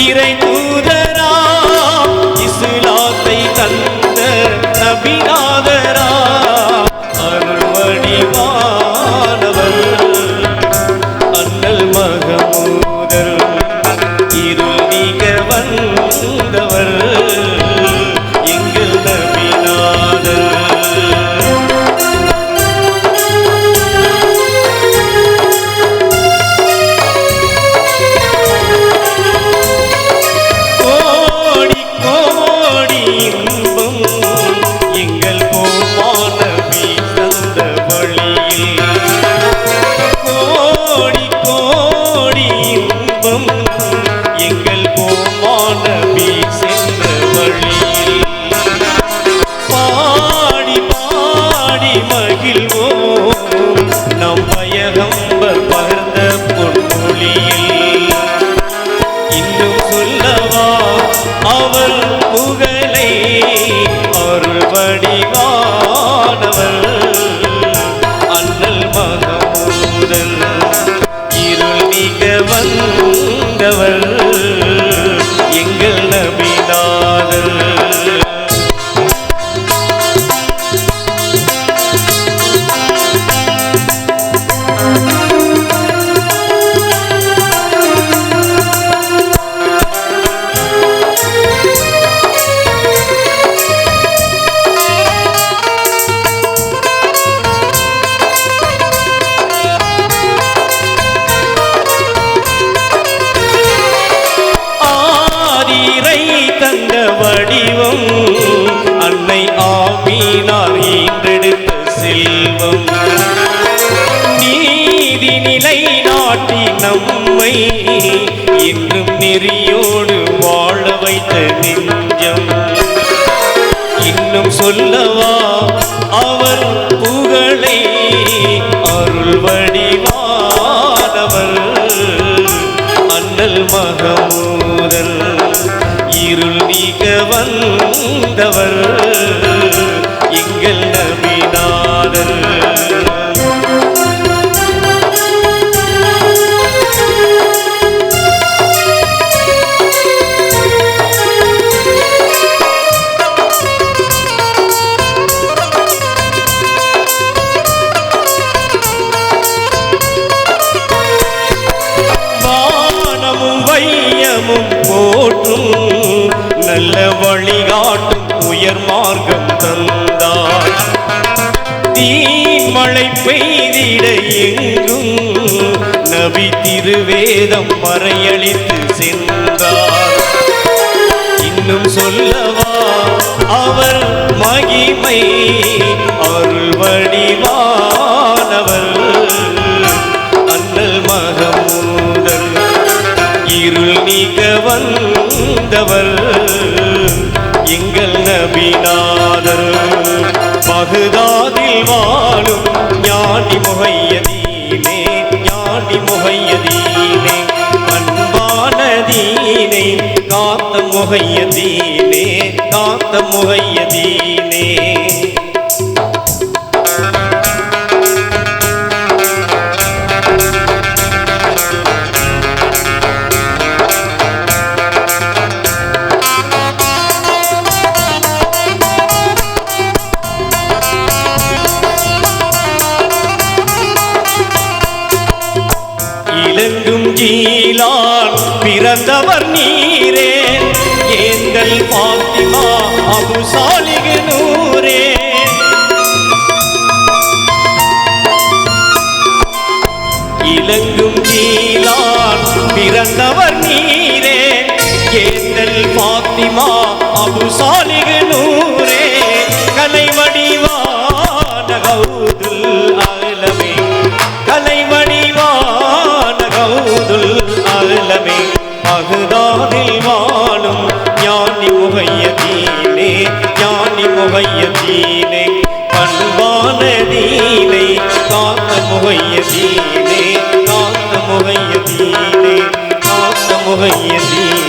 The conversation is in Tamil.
இறை தூதரா இஸ்லாத்தை தந்த நபிநாதரா அருள் வடிவானவர் அண்ணல் மகமூதர் இருள் நீங்க வந்தவர் எங்கள் நபிநாதர். எங்கள் நபிநாதர். தந்த வடிவம் அன்னை ஆமீனார் ஈன்றெடுத்த செல்வம் நீதி நிலை நாட்டி நம்மை இன்றும் நெறியோடு வாழ வைத்த நெஞ்சம். இன்னும் சொல்லவா அவர் புகழை அருள் வடிவானவர் அண்ணல் மகமூதர் இருள் நீக்க வந்தவர் எங்கள் நபிநாதர். வானமும் வையமும் போற்றும் நல்ல வழிகாட்டும் உயர் மார்க்கம் தந்தார். தீமழை பெய்திட எங்கும் நபி திருவேதம் மறையளித்து சென்றார். இன்னும் சொல்லவா அவர் மகிமை அருள் வடிவானவர் அண்ணல் மகமூதர் இருள் நீக்க வந்தவர் எங்கள் நபிநாதர். பகுதாதில் வாழும் ஞானி முஹையதீனே ஞானி முஹையதீனே அன்பான தீனை காத்த முஹையதீனே காத்த முஹையதீனே. இலங்கும் ஜீலான் பிறந்தவர் நீரே ஏந்தல் பாத்திமா அபு சாலிஹ் நூரே. இலங்கும் ஜீலான் பிறந்தவர் நீரே ஏந்தல் பாத்திமா அபு சாலிஹ் நூரே. கலை வடிவான கௌதுல் ஆலமே கலை வடிவான கௌதுல் ஆலமே பகுதாதில் வாழும் ஞானி முஹையதீனே ஞானி முஹையதீனே பண்பான தீனை காத்த முஹையதீனே காத்த முஹையதீனே காத்த முஹையதீனே.